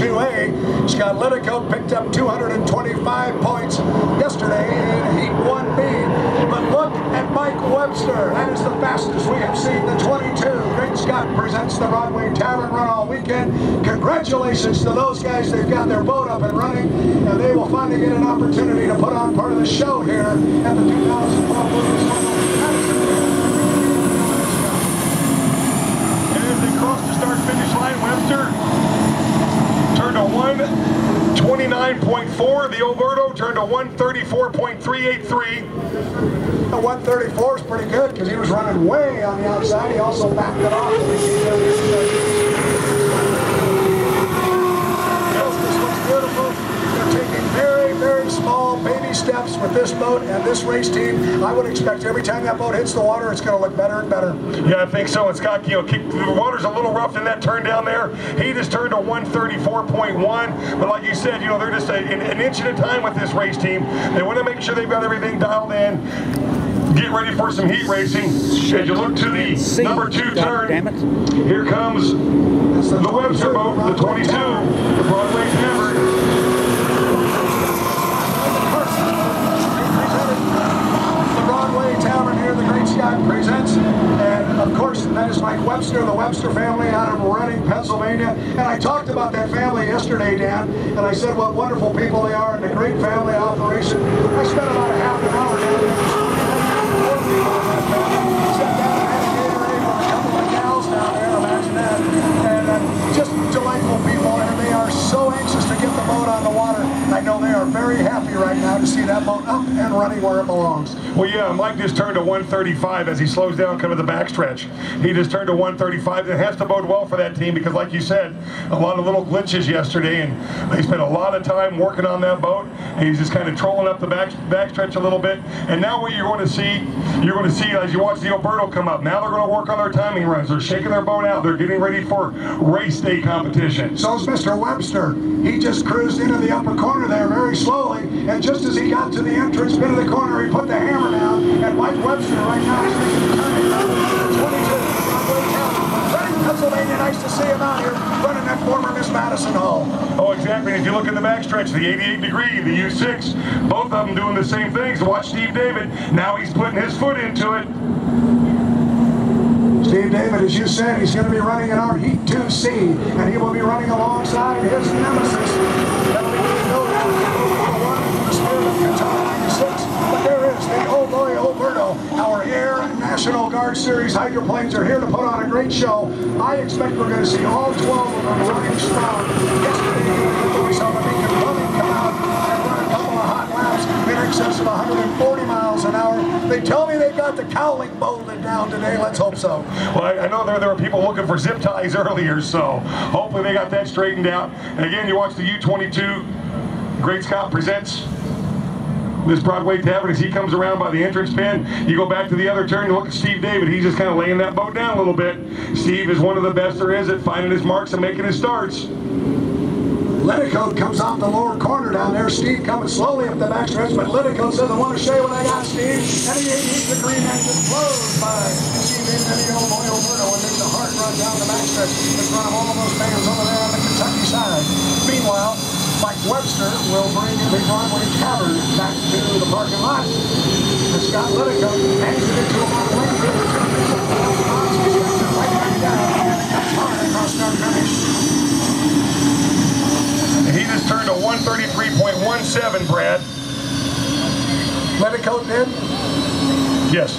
2A. Scott Liticote picked up 225 points yesterday in Heat 1B. But look at Mike Webster. That is the fastest we have seen the 22. Great Scott presents the Broadway Tavern Run all weekend. Congratulations to those guys. They've got their boat up and running, and they will finally get an opportunity to put on part of the show here at the 2012 Madison. And as they cross the start-finish line, Webster turned to 129.4. The Alberto turned to 134.383. The 134 is pretty good because he was running way on the outside. He also backed it off. This looks beautiful. They're taking very, very small baby steps with this boat and this race team. I would expect every time that boat hits the water, it's going to look better and better. Yeah, I think so. And Scott, the water's a little rough in that turn down there. He just turned to 134.1. But like you said, they're just an inch at a time with this race team. They want to make sure they've got everything dialed in. Get ready for some heat racing. As you look to the number 2 turn, here comes the Webster boat, the 22, the Broadway Tavern. Tavern here, the Great Scott presents, and of course that is Mike Webster, the Webster family out of Reading, Pennsylvania. And I talked about that family yesterday, Dan, and I said what wonderful people they are and a great family operation. I spent about a half an hour down there. Sat down and had a Gatorade with a couple of gals down there, imagine that. And just delightful people, and they are so anxious to get the boat on the water. I know they are very happy right now to see that boat up and running where it belongs. Well, yeah, Mike just turned to 135 as he slows down kind of the backstretch. He just turned to 135. It has to bode well for that team because, like you said, a lot of little glitches yesterday, and they spent a lot of time working on that boat, and he's just kind of trolling up the backstretch a little bit. And now what you're going to see as you watch the Alberto come up, now they're going to work on their timing runs. They're shaking their boat out. They're getting ready for race day competition. So's Mr. Webster. He just cruised into the upper corner there very slowly, and just as he got to the entrance bit of the corner, he put the hammer down, and Mike Webster right now is making the turn. 22, Broadway Tavern, Reading, Pennsylvania. Nice to see him out here running that former Miss Madison hull. Oh, exactly. And if you look at the backstretch, the 88 degree, the U6, both of them doing the same things. Watch Steve David. Now he's putting his foot into it. Steve David, as you said, he's going to be running in our Heat 2C, and he will be running alongside his nemesis. That'll be the spirit of Qatar 96. But there is the Old Boy Alberto. Our Air National Guard Series hydroplanes are here to put on a great show. I expect we're going to see all 12 of them running strong. Yesterday, we saw the Beacon Plumbing come out and run a couple of hot laps in excess of 140 miles an hour. They tell me they've got the cowling bolted down today. Let's hope so. Well, I know there were people looking for zip ties earlier, so hopefully they got that straightened out. And again, you watch the U22 Great Scott presents this Broadway Tavern as he comes around by the entrance pin. You go back to the other turn, you look at Steve David. He's just kind of laying that boat down a little bit. Steve is one of the best there is at finding his marks and making his starts. Liticote comes off the lower corner down there. Steve coming slowly up the backstretch, but Liticote says, I want to show you what I got, Steve. And the green engine blows by Steve David and the Old Boy Alberto and makes a hard run down the backstretch in front of all of those fans over there on the Kentucky side. Meanwhile, Mike Webster will bring the Broadway Tavern back to the parking lot. And Scott Liticote hangs it into a long lane here. Right back down and comes hard across start finish. He just turned to 133.17, Brad. Liticote did? Yes.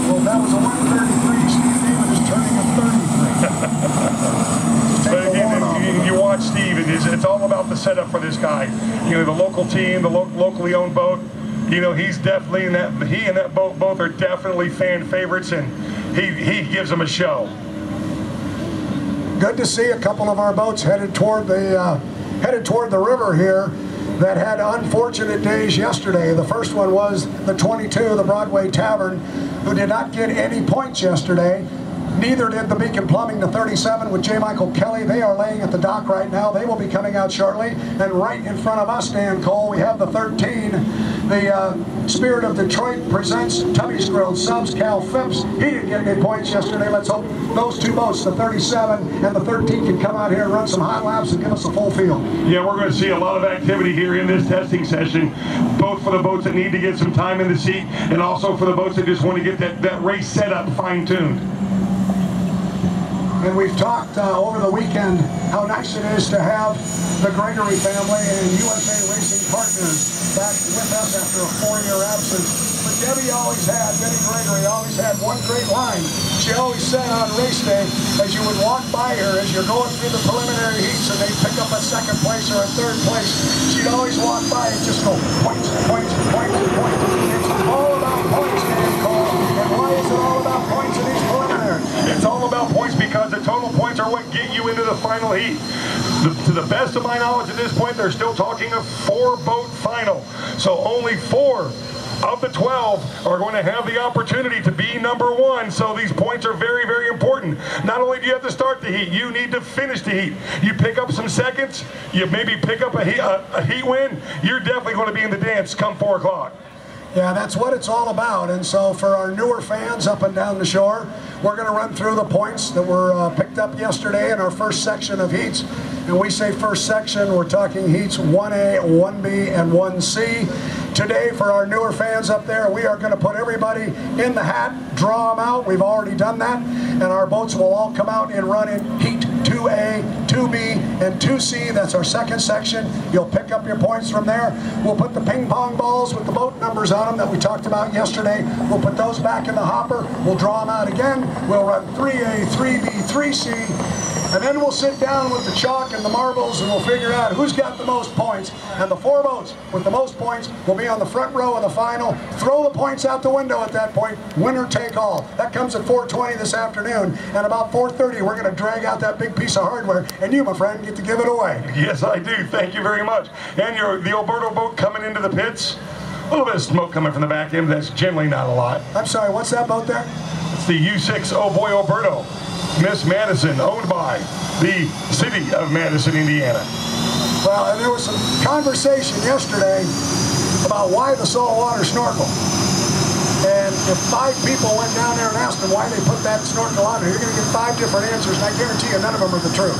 Well, that was a 133. Steve David is turning a 33. But again, you watch Steve, it's all about the setup for this guy. The local team, the locally owned boat. He's definitely in that. He and that boat both are definitely fan favorites, and he gives them a show. Good to see a couple of our boats headed toward the river here that had unfortunate days yesterday. The first one was the 22, the Broadway Tavern, who did not get any points yesterday. Neither did the Beacon Plumbing, the 37 with J. Michael Kelly. They are laying at the dock right now. They will be coming out shortly. And right in front of us, Dan Cole, we have the 13. The Spirit of Detroit presents Tubby's Grilled Subs, Cal Phipps. He didn't get any points yesterday. Let's hope those two boats, the 37 and the 13, can come out here and run some hot laps and give us a full field. Yeah, we're going to see a lot of activity here in this testing session, both for the boats that need to get some time in the seat and also for the boats that just want to get that race set up fine-tuned. And we've talked over the weekend how nice it is to have the Gregory family and USA Racing Partners back with us after a 4-year absence. But Debbie Gregory always had one great line. She always said on race day, as you would walk by her, as you're going through the preliminary heats and they pick up a second place or a third place, she'd always walk by and just go, points, points, points, points. It's all about points, Dan Cole. And why is it all about points in these preliminaries? It's all about points because the total points are what get you into the final heat. To the best of my knowledge at this point, they're still talking a 4-boat final. So only 4 of the 12 are going to have the opportunity to be number 1. So these points are very, very important. Not only do you have to start the heat, you need to finish the heat. You pick up some seconds, you maybe pick up a heat win, you're definitely going to be in the dance come 4 o'clock. Yeah, that's what it's all about. And so for our newer fans up and down the shore, we're going to run through the points that were picked up yesterday in our first section of heats. And we say first section, we're talking heats 1A, 1B, and 1C. Today, for our newer fans up there, we are going to put everybody in the hat, draw them out. We've already done that. And our boats will all come out and run in heat 2A, 2B, and 2C. That's our second section. You'll pick up your points from there. We'll put the ping pong balls with the boat numbers on them that we talked about yesterday. We'll put those back in the hopper. We'll draw them out again. We'll run 3A, 3B, 3C. And then we'll sit down with the chalk and the marbles and we'll figure out who's got the most points. And the 4 boats with the most points will be on the front row of the final. Throw the points out the window at that point. Winner take all. That comes at 4:20 this afternoon. And about 4:30 we're going to drag out that big piece of hardware. And you, my friend, get to give it away. Yes, I do. Thank you very much. And the Alberto boat coming into the pits. A little bit of smoke coming from the back end. That's generally not a lot. I'm sorry, what's that boat there? It's the U6 Oh Boy Alberto. Miss Madison, owned by the city of Madison, Indiana. Well, and there was some conversation yesterday about why the saltwater snorkel. And if 5 people went down there and asked them why they put that snorkel on there, you're going to get 5 different answers, and I guarantee you none of them are the truth.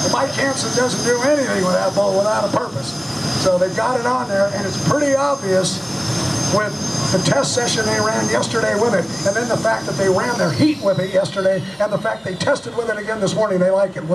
Well, Mike Hansen doesn't do anything with that boat without a purpose. So they've got it on there, and it's pretty obvious with the test session they ran yesterday with it, and then the fact that they ran their heat with it yesterday, and the fact they tested with it again this morning, they like it.